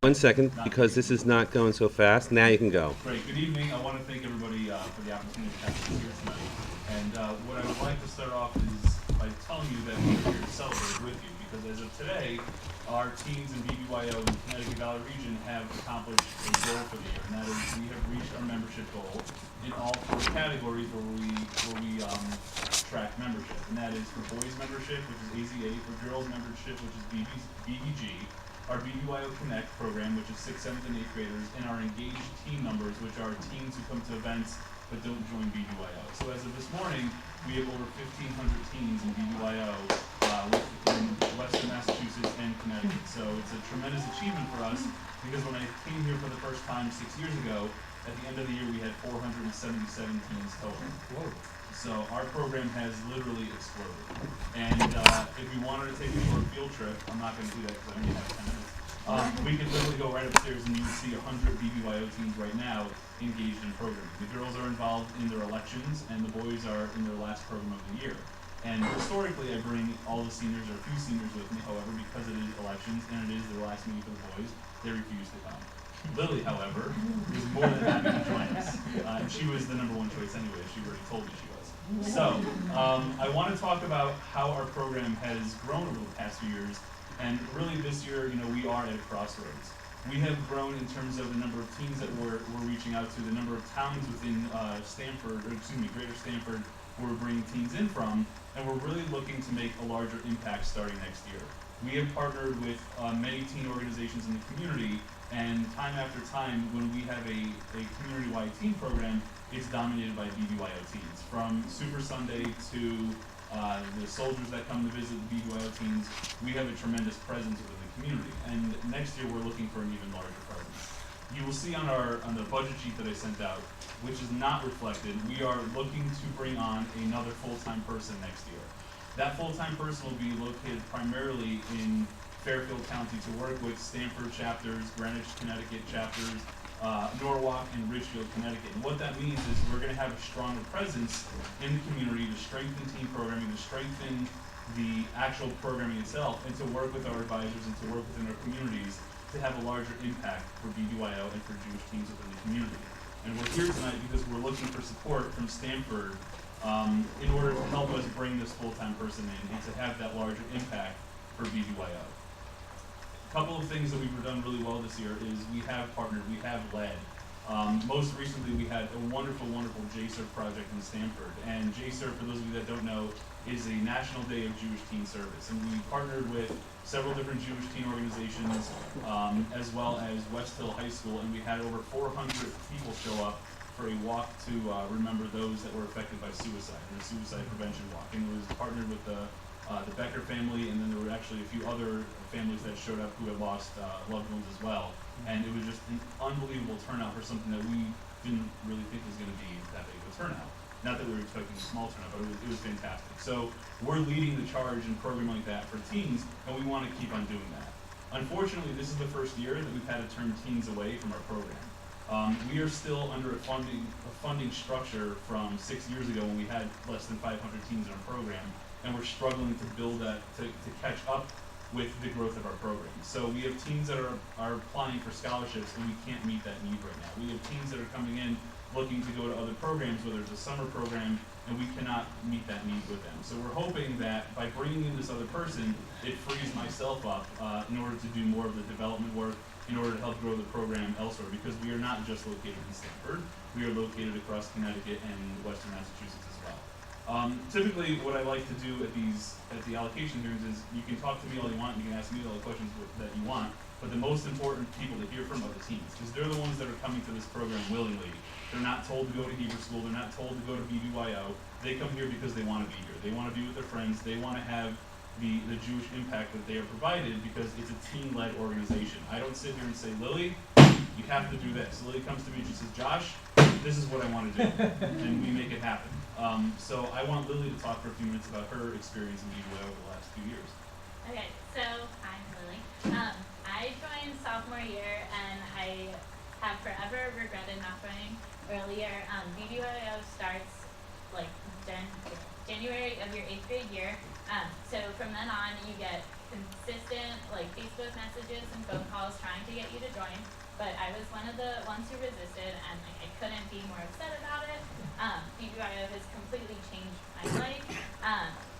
1 second, because this is not going so fast. Now you can go. Great. Good evening. I want to thank everybody for the opportunity to have us here tonight. And what I would like to start off is by telling you that we're here to celebrate with you, because as of today, our teams in BBYO and Connecticut Valley region have accomplished a goal for the year, and that is we have reached our membership goal in all four categories where we track membership, and that is for boys membership, which is AZA, for girls membership, which is BBG, our BBYO Connect program, which is 6th, 7th, and 8th graders, and our engaged team numbers, which are teens who come to events but don't join BBYO. So as of this morning, we have over 1,500 teens in BBYO in Western Massachusetts and Connecticut. So it's a tremendous achievement for us, because when I came here for the first time 6 years ago, at the end of the year we had 477 teens total. Whoa. So our program has literally exploded. And if you wanted to take a short field trip, I'm not going to do that because I only have 10 minutes. We could literally go right upstairs and you would see 100 BBYO teams right now engaged in programming. The girls are involved in their elections and the boys are in their last program of the year. And historically, I bring all the seniors or a few seniors with me. However, because it is elections and it is their last meeting for the boys, they refuse to come. Lily, however, was more than happy to join us. And she was the #1 choice anyway. She already told me she was. So, I want to talk about how our program has grown over the past few years. And really this year, we are at a crossroads. We have grown in terms of the number of teams that we're reaching out to, the number of towns within Greater Stamford, where we're bringing teams in from, and we're really looking to make a larger impact starting next year. We have partnered with many teen organizations in the community, and time after time, when we have a community-wide teen program, it's dominated by BBYO teens. From Super Sunday to the soldiers that come to visit the BBYO teens, we have a tremendous presence within the community. And next year, we're looking for an even larger presence. You will see on the budget sheet that I sent out, which is not reflected, we are looking to bring on another full-time person next year. That full-time person will be located primarily in Fairfield County to work with Stamford chapters, Greenwich, Connecticut chapters, Norwalk, and Ridgefield, Connecticut. And what that means is we're going to have a stronger presence in the community to strengthen team programming, to strengthen the actual programming itself, and to work with our advisors and to work within our communities to have a larger impact for BBYO and for Jewish teams within the community. And we're here tonight because we're looking for support from Stamford in order to help us bring this full-time person in and to have that larger impact for BBYO. A couple of things that we've done really well this year is we have partnered, we have led. Most recently, we had a wonderful, wonderful JServe project in Stamford. And JServe, for those of you that don't know, is a National Day of Jewish Teen Service. And we partnered with several different Jewish teen organizations, as well as West Hill High School, and we had over 400 people show up for a walk to remember those that were affected by suicide, and a suicide prevention walk. And it was partnered with the Becker family, and then there were actually a few other families that showed up who had lost loved ones as well. And it was just an unbelievable turnout for something that we didn't really think was going to be that big of a turnout. Not that we were expecting a small turnout, but it was fantastic. So we're leading the charge in programming like that for teens, and we want to keep on doing that. Unfortunately, this is the first year that we've had to turn teens away from our program. We are still under a funding structure from 6 years ago when we had less than 500 teens in our program, and we're struggling to build that, to catch up with the growth of our program. So we have teens that are applying for scholarships, and we can't meet that need right now. We have teens that are coming in looking to go to other programs, whether it's a summer program, and we cannot meet that need with them. So we're hoping that by bringing in this other person, it frees myself up in order to do more of the development work, in order to help grow the program elsewhere, because we are not just located in Stamford, we are located across Connecticut and Western Massachusetts as well. Typically, what I like to do at the allocation hearings is you can talk to me all you want, you can ask me all the questions that you want, but the most important people to hear from are the teens, because they're the ones that are coming to this program willingly. They're not told to go to Hebrew school, they're not told to go to BBYO. They come here because they want to be here. They want to be with their friends, they want to have the Jewish impact that they are provided, because it's a teen-led organization. I don't sit here and say, Lily, you have to do this. Lily comes to me and she says, Josh, this is what I want to do, and we make it happen. So I want Lily to talk for a few minutes about her experience in BBYO over the last few years. Okay, so I'm Lily. I joined sophomore year, and I have forever regretted not joining earlier. BBYO starts like January of your 8th grade year. So from then on, you get consistent like Facebook messages and phone calls trying to get you to join, but I was one of the ones who resisted, and like I couldn't be more upset about it. BBYO has completely changed my life.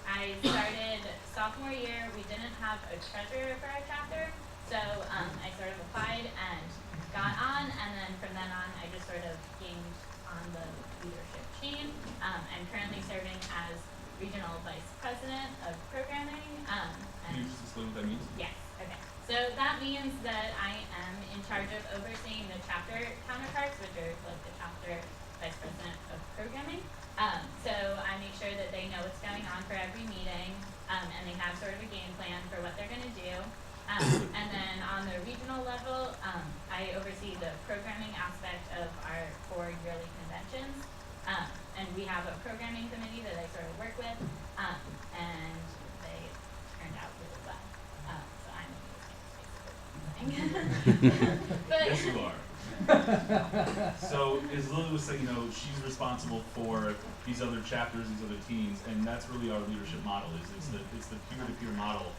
I started sophomore year. We didn't have a treasurer for our chapter, so I sort of applied and got on, and then from then on, I just sort of gained on the leadership chain. I'm currently serving as regional vice president of programming. Can you just explain what that means? Yes, okay. So that means that I am in charge of overseeing the chapter counterparts, which are like the chapter vice president of programming. So I make sure that they know what's going on for every meeting, and they have sort of a game plan for what they're gonna do. And then on the regional level, I oversee the programming aspect of our 4 yearly conventions. And we have a programming committee that I sort of work with, and they turned out really well. So I'm basically but Yes, you are. So, as Lily was saying, she's responsible for these other chapters, these other teams, and that's really our leadership model. It's the peer-to-peer model.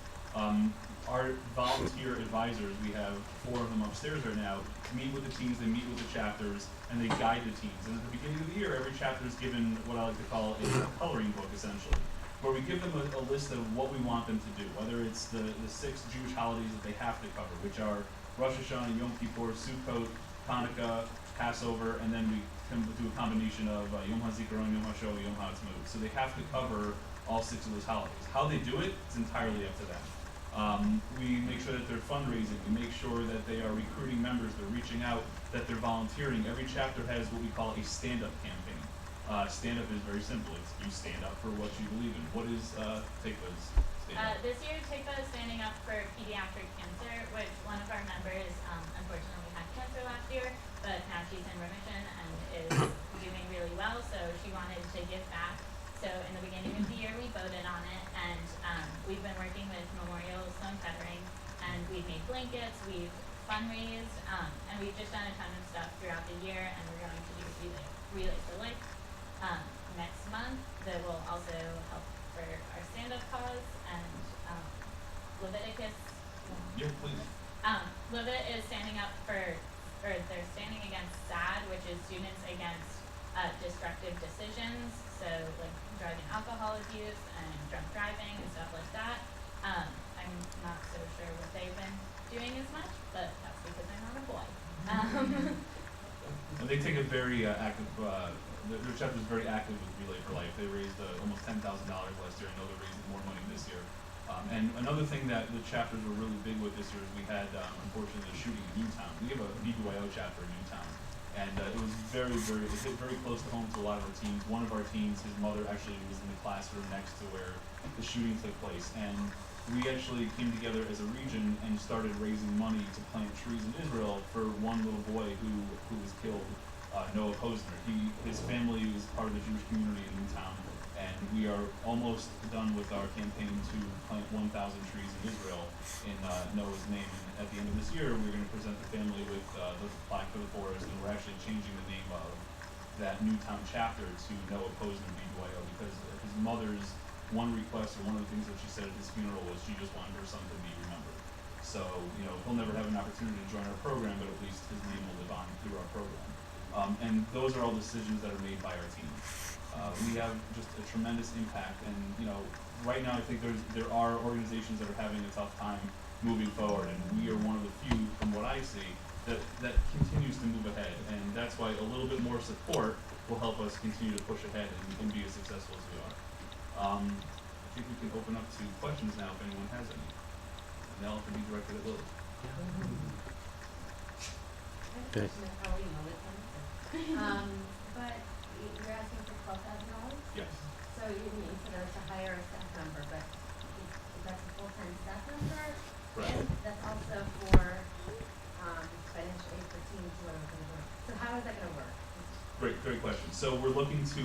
Our volunteer advisors, we have 4 of them upstairs right now, meet with the teams, they meet with the chapters, and they guide the teams. And at the beginning of the year, every chapter is given what I like to call a coloring book, essentially, where we give them a list of what we want them to do, whether it's the 6 Jewish holidays that they have to cover, which are Rosh Hashanah, Yom Kippur, Sukkot, Hanukkah, Passover, and then we can do a combination of Yom HaZikaron, Yom HaShoah, Yom HaAtzmaut. So they have to cover all 6 of those holidays. How they do it, it's entirely up to them. We make sure that they're fundraising. We make sure that they are recruiting members. They're reaching out, that they're volunteering. Every chapter has what we call a stand-up campaign. Stand-up is very simple. It's you stand up for what you believe in. What is Tikva's stand-up? this year, TICVA is standing up for pediatric cancer, which one of our members unfortunately had cancer last year, but now she's in remission and is doing really well, so she wanted to give back. So in the beginning of the year, we voted on it, and we've been working with Memorial Sloan Kettering, and we've made blankets, we've fundraised, and we've just done a ton of stuff throughout the year, and we're going to do Relay for Life next month that will also help for our stand-up cause, and Leviticus. Yeah, please. Levit is standing up for, or they're standing against SAD, which is Students Against Destructive Decisions, so like drug and alcohol abuse and drunk driving and stuff like that. I'm not so sure what they've been doing as much, but that's because I'm not a boy. And they take a very active, their chapter is very active with Relay for Life. They raised almost $10,000 last year. I know they're raising more money this year. And another thing that the chapters were really big with this year is we had, unfortunately, the shooting in Newtown. We have a BBYO chapter in Newtown. And it was it hit very close to home to a lot of our teams. One of our teams, his mother actually was in the classroom next to where the shooting took place. And we actually came together as a region and started raising money to plant trees in Israel for one little boy who was killed, Noah Posner. His family was part of the Jewish community in Newtown. And we are almost done with our campaign to plant 1,000 trees in Israel in Noah's name. And at the end of this year, we're going to present the family with the plaque for the forest, and we're actually changing the name of that Newtown chapter to Noah Posner BBYO, because his mother's one request, or one of the things that she said at his funeral, was she just wanted her son to be remembered. So, he'll never have an opportunity to join our program, but at least his name will live on through our program. And those are all decisions that are made by our team. We have just a tremendous impact, and right now I think there are organizations that are having a tough time moving forward, and we are one of the few, from what I see, that continues to move ahead, and that's why a little bit more support will help us continue to push ahead and be as successful as we are. I think we can open up to questions now if anyone has any. And they'll have to be directed at Lily. Okay. But you're asking for $12,000? Yes. So you mean to hire a staff member, but that's a full-time staff member? Right. And that's also for financial aid for teams who are going to work. So how is that going to work? Great question. So we're looking to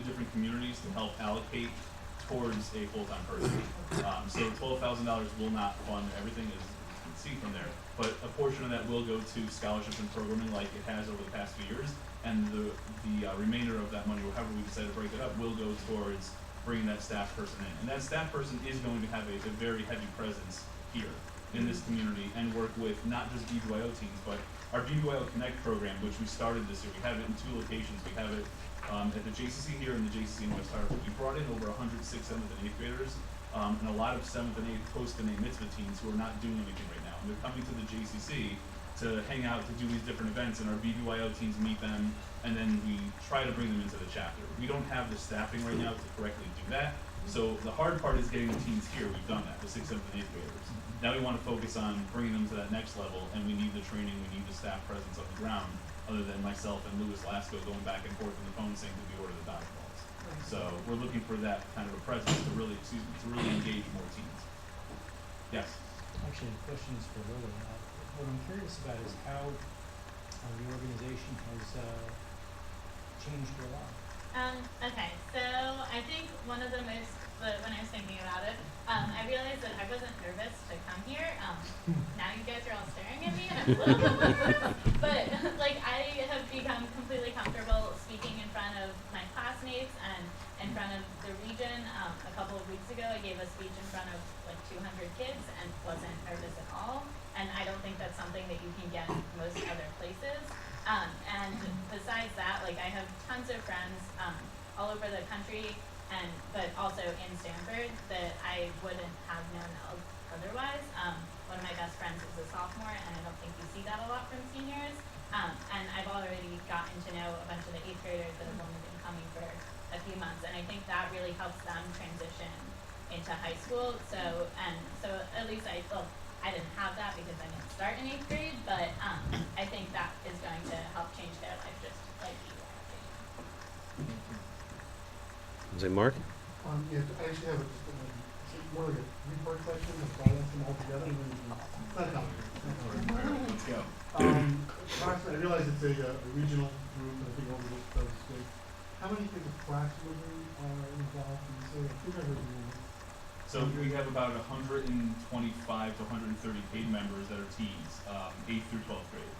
different communities to help allocate towards a full-time person. So $12,000 will not fund everything, as you can see from there, but a portion of that will go to scholarships and programming, like it has over the past few years, and the remainder of that money, or however we decide to break it up, will go towards bringing that staff person in. And that staff person is going to have a very heavy presence here in this community and work with not just BBYO teams, but our BBYO Connect program, which we started this year. We have it in 2 locations. We have it at the JCC here and the JCC in West Hartford. We brought in over 100 6th, 7th, and 8th graders, and a lot of 7th and 8th post-B'nai Mitzvah teens who are not doing anything right now. And they're coming to the JCC to hang out, to do these different events, and our BBYO teams meet them, and then we try to bring them into the chapter. We don't have the staffing right now to correctly do that, so the hard part is getting the teens here. We've done that, the 6th, 7th, and 8th graders. Now we want to focus on bringing them to that next level, and we need the training, we need the staff presence on the ground, other than myself and Louis Lasco going back and forth on the phone saying to be order the dodgeballs. So we're looking for that kind of a presence to really, engage more teens. Yes? Actually, the question is for Lily. What I'm curious about is how the organization has changed your life. Okay, so I think one of the most, when I was thinking about it, I realized that I wasn't nervous to come here. Now you guys are all staring at me and I'm a little bit more nervous. But like I have become completely comfortable speaking in front of my classmates and in front of the region. A couple of weeks ago I gave a speech in front of like 200 kids and wasn't nervous at all. And I don't think that's something that you can get most other places. And besides that, like I have tons of friends all over the country, but also in Stanford that I wouldn't have known otherwise. One of my best friends is a sophomore, and I don't think you see that a lot from seniors. And I've already gotten to know a bunch of the 8th graders that have only been coming for a few months, and I think that really helps them transition into high school. So at least I didn't have that because I didn't start in 8th grade, but I think that is going to help change their life just like you are. Is it Mark? Yeah, I actually have more like a three-part question, I'll try to answer them all together, and then it's not complicated. Let's go. Approximately, I realize it's a regional group, and I think over the state. How many kids approximately are involved in this area? Two members in the So we have about 125 to 130 paid members that are teens, 8th through 12th grade.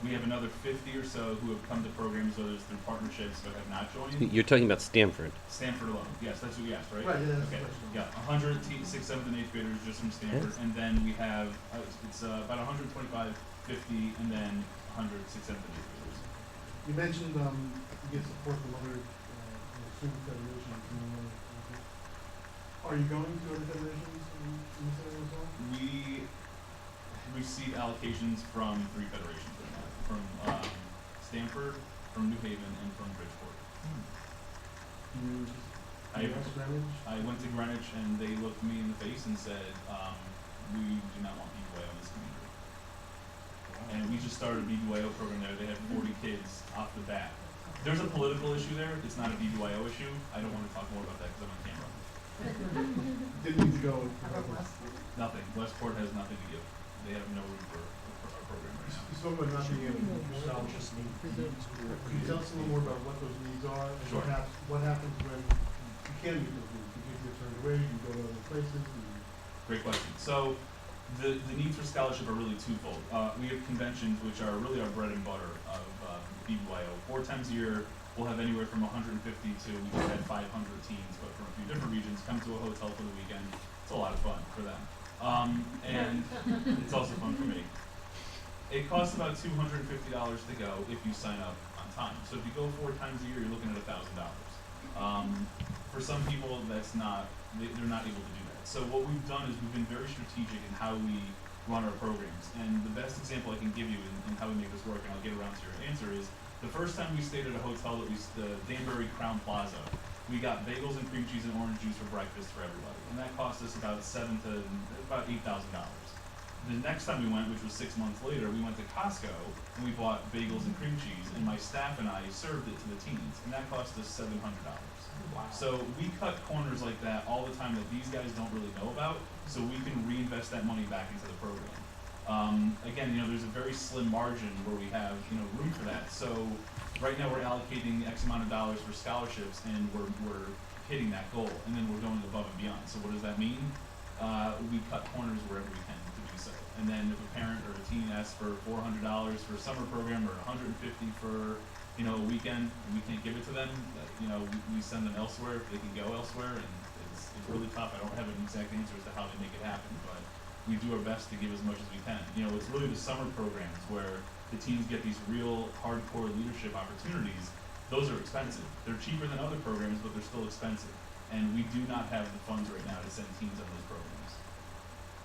We have another 50 or so who have come to programs, whether it's through partnerships, but have not joined. You're talking about Stanford. Stanford alone, yes, that's what you asked, right? Right, yeah, that's the Okay, question. yeah, 100 6th, 7th, and 8th graders just from Stanford, and then we have, it's about 125, 50, and then 100 6th, 7th, and 8th graders. You mentioned you get support from other student federations. Are you going to other federations in this area as well? We receive allocations from 3 federations right now, from Stanford, from New Haven, and from Bridgeport. You asked Greenwich? I went to Greenwich and they looked me in the face and said, we do not want BBYO in this community. And we just started a BBYO program there. They had 40 kids off the bat. There's a political issue there. It's not a BBYO issue. I don't want to talk more about that because I'm on camera. Didn't need to go. Nothing. Westport has nothing to give. They have no room for our program right now. You spoke about not being able to do scholarships. Can you tell us a little more about what those needs are? And Sure. perhaps what happens when you can't meet those needs? You get turned away, you go to other places. Great question. So the needs for scholarship are really twofold. We have conventions, which are really our bread and butter of BBYO. 4 times a year, we'll have anywhere from 150 to, we just had 500 teens, but from a few different regions, come to a hotel for the weekend. It's a lot of fun for them. And it's also fun for me. It costs about $250 to go if you sign up on time. So if you go 4 times a year, you're looking at $1,000. For some people, that's not, they're not able to do that. So what we've done is we've been very strategic in how we run our programs. And the best example I can give you in how we make this work, and I'll get around to your answer, is the first time we stayed at a hotel that was the Danbury Crown Plaza, we got bagels and cream cheese and orange juice for breakfast for everybody. And that cost us about $8,000. The next time we went, which was 6 months later, we went to Costco and we bought bagels and cream cheese, and my staff and I served it to the teens, and that cost us $700. Wow. So we cut corners like that all the time that these guys don't really know about, so we can reinvest that money back into the program. Again, there's a very slim margin where we have, room for that. So right now we're allocating X amount of dollars for scholarships, and we're hitting that goal, and then we're going above and beyond. So what does that mean? We cut corners wherever we can to do so. And then if a parent or a teen asks for $400 for a summer program or $150 for you know, a weekend and we can't give it to them, you know, we send them elsewhere if they can go elsewhere, and it's really tough. I don't have an exact answer as to how they make it happen, but we do our best to give as much as we can. You know, it's really the summer programs where the teams get these real hardcore leadership opportunities. Those are expensive. They're cheaper than other programs, but they're still expensive. And we do not have the funds right now to send teams on those programs.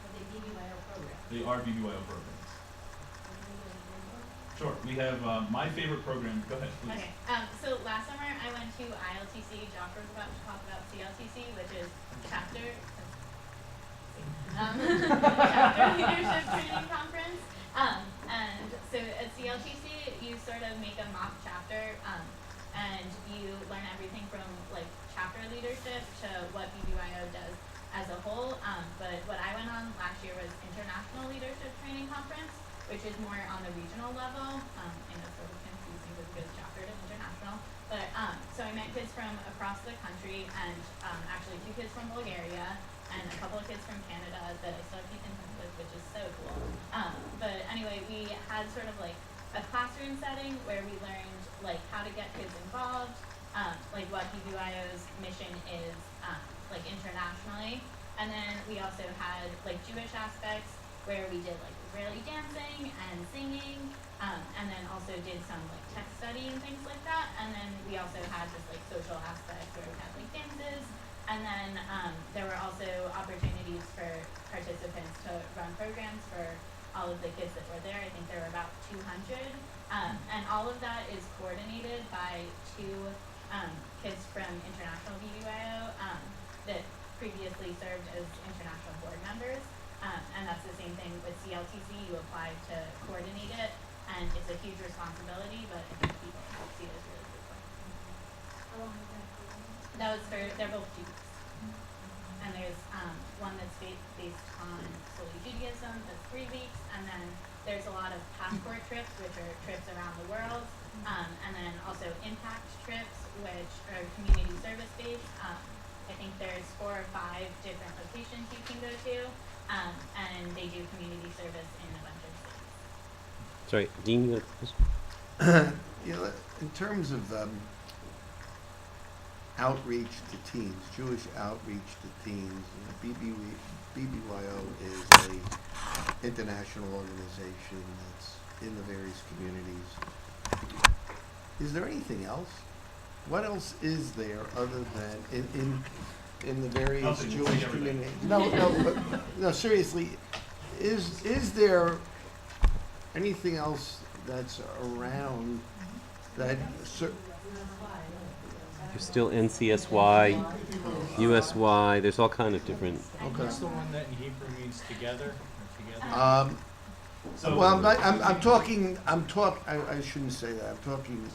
Are they BBYO programs? They are BBYO programs. Sure. We have my favorite program. Go ahead, please. Okay, so last summer I went to ILTC, Josh was about to talk about CLTC, which is chapter, chapter leadership training conference. And so at CLTC, you sort of make a mock chapter, and you learn everything from like chapter leadership to what BBYO does as a whole. But what I went on last year was International Leadership Training Conference, which is more on the regional level. I know it's sort of confusing because it goes chapter to international. But so I met kids from across the country, and actually 2 kids from Bulgaria and a couple of kids from Canada that I still keep in touch with, which is so cool. But anyway, we had sort of like a classroom setting where we learned like how to get kids involved, like what BBYO's mission is like internationally. And then we also had like Jewish aspects where we did like Israeli dancing and singing, and then also did some like text study and things like that. And then we also had this like social aspect where we had like dances. And then there were also opportunities for participants to run programs for all of the kids that were there. I think there were about 200. And all of that is coordinated by 2 kids from International BBYO that previously served as international board members. And that's the same thing with CLTC. You apply to coordinate it, and it's a huge responsibility, but I think people see it as really cool. How long is that for? That was for, they're both Jews. And there's one that's based on solely Judaism, that's 3 weeks, and then there's a lot of passport trips, which are trips around the world, and then also impact trips, which are community service based. I think there's 4 or 5 different locations you can go to, and they do community service in a bunch of states. Sorry, Dean, you got a question? You know, in terms of outreach to teens, Jewish outreach to teens, you know, BBYO is a international organization that's in the various communities. Is there anything else? What else is there other than in the various Nothing, it's Jewish everything. communities? No, seriously, is there anything else that's around that There's still NCSY, USY, there's all kind of different. Okay. What's the one that in Hebrew means together, or together? So, Well, I'm talking, I shouldn't say that, I'm talking,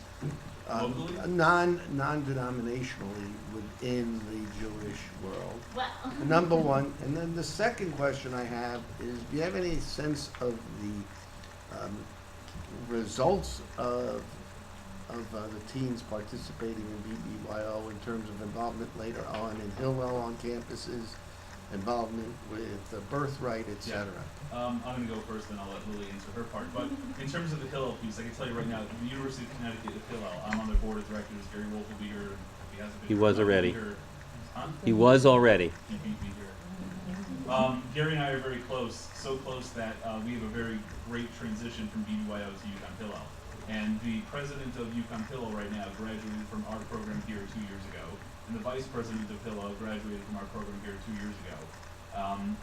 Locally? non-denominationally within the Jewish world. Well, Number one, and then the second question I have is, do you have any sense of the results of the teens participating in BBYO in terms of involvement later on in Hillel on campuses, involvement with Birthright, et cetera? I'm going to go first, then I'll let Lily answer her part. But in terms of the Hillel piece, I can tell you right now, the University of Connecticut at Hillel, I'm on their board of directors. Gary Wolf will be here. If he hasn't been He here, was he'll be already. here. Huh? He was already. He beat me here. Gary and I are very close, so close that we have a very great transition from BBYO to UConn Hillel. And the president of UConn Hillel right now graduated from our program here 2 years ago, and the vice president of Hillel graduated from our program here 2 years ago.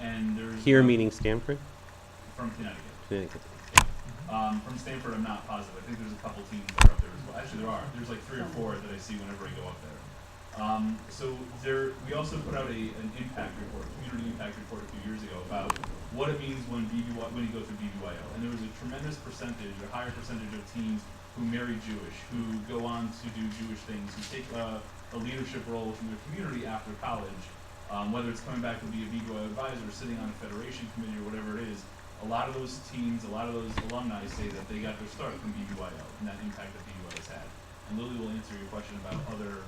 And there's Here meaning Stanford? from Connecticut. Connecticut. From Stanford, I'm not positive. I think there's a couple teams that are up there as well. Actually, there are. There's like 3 or 4 that I see whenever I go up there. So we also put out an impact report, community impact report a few years ago about what it means when you go through BBYO. And there was a tremendous percentage, a higher percentage of teens who marry Jewish, who go on to do Jewish things, who take a leadership role from their community after college, whether it's coming back to be a BBYO advisor, sitting on a federation committee, or whatever it is. A lot of those teens, a lot of those alumni say that they got their start from BBYO and that impact that BBYO has had. And Lily will answer your question about other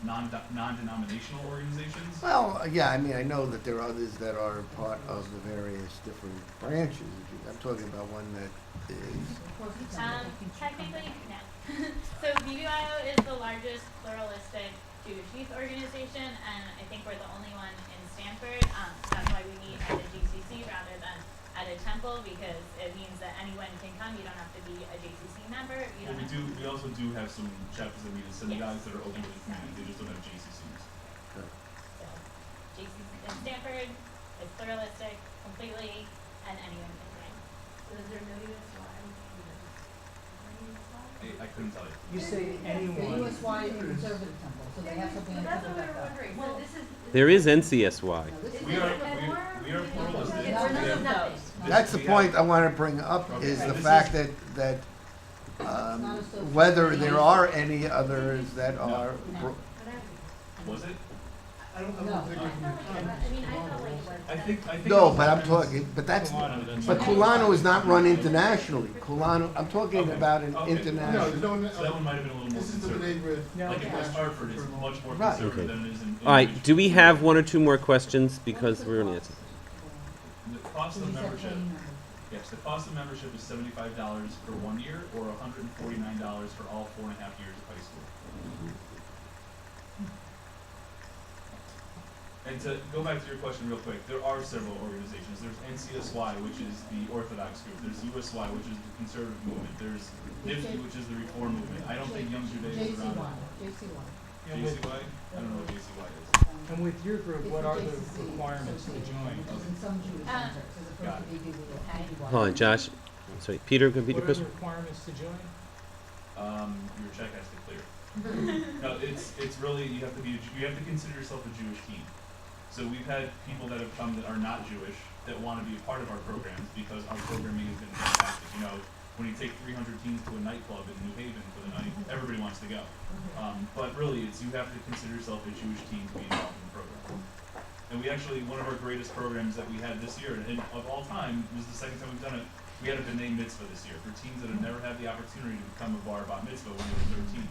non-denominational organizations. Well, yeah, I mean, I know that there are others that are part of the various different branches. I'm talking about one that is, Technically, no. So BBYO is the largest pluralistic Jewish youth organization, and I think we're the only one in Stanford. That's why we meet at the GCC rather than at a temple, because it means that anyone can come. You don't have to be a JCC member. You Well, don't have we also do have some chapters that meet in synagogues that are open to the community, they just don't have JCCs. So, JCC in Stanford is pluralistic completely, and anyone can join. So is there no USY? I couldn't tell you. You say The anyone, USY is a conservative temple, so they have something in But the that's temple what we were back wondering, Well, so this is. There is NCSY. No, this is We are, different. we are pluralistic. It's We none have- of nothing. that's the we point have- I want to bring up, is the This fact is- that, It's not associated. whether there are any others that are, Was it? I don't No. know. If I mean, I felt like it was. I think. no, it but I'm depends- talking, but that's, Kulano, but Kulano is not run internationally. Kulano, I'm talking Okay. about an Okay. No, international. there's no. So that one might have been a little more This is the conservative. neighborhood. No. Like in West Hartford, it's much more Right. conservative Okay. than it is in. All right, do we have one or two more questions, because we're gonna answer. The cost So of you said membership, paying members. yes, the cost of membership is $75 for 1 year, or $149 for all 4.5 years of high school. And to go back to your question real quick, there are several organizations. There's NCSY, which is the Orthodox group. There's USY, which is the conservative movement. There's NIFSY, which is the reform movement. I don't think Young Judaism is around. JC1. and with, JCY? I don't know what JCY is. and with your group, what are the requirements to join? Which is in some Jewish centers, as Got opposed to BBB. Hold on, Josh, sorry, Peter, repeat your What are the question? requirements to join? Your check has to clear. No, it's really, you have to consider yourself a Jewish teen. So we've had people that have come that are not Jewish that want to be a part of our programs because our programming has been fantastic. You know, when you take 300 teens to a nightclub in New Haven for the night, everybody wants to go. But really, you have to consider yourself a Jewish teen to be involved in the program. And we actually, one of our greatest programs that we had this year, and of all time, was the second time we've done it, we had a B'nai Mitzvah this year for teens that have never had the opportunity to become a bar bat mitzvah when they were 13.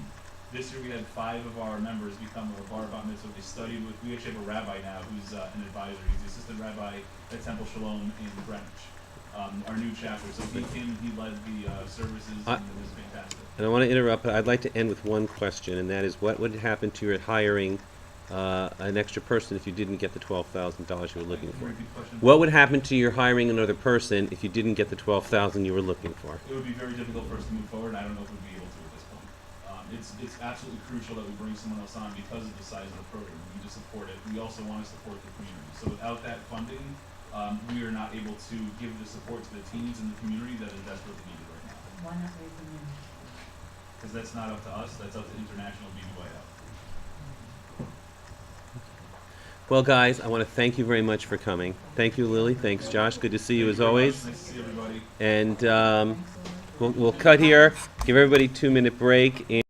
This year we had 5 of our members become a bar bat mitzvah. They studied with, we actually have a rabbi now who's an advisor. He's the assistant rabbi at Temple Shalom in Greenwich, our new chapter. So he came, he led the services, and it was fantastic. And I want to interrupt, but I'd like to end with one question, and that is, what would happen to your hiring an extra person if you didn't get the $12,000 you were looking Can you for? repeat the question? What would happen to your hiring another person if you didn't get the $12,000 you were looking for? It would be very difficult for us to move forward. I don't know if we'd be able to at this point. It's absolutely crucial that we bring someone else on because of the size of the program. We need to support it. We also want to support the community. So without that funding, we are not able to give the support to the teens in the community that is desperately needed right now. Why not raise the minimum? Because that's not up to us. That's up to International BBYO. Well, guys, I want to thank you very much for coming. Thank you, Lily. Thanks, Josh. Good to see you as Thank very always. much. Nice to see everybody. And Thanks so much. we'll cut here, give everybody a 2-minute break.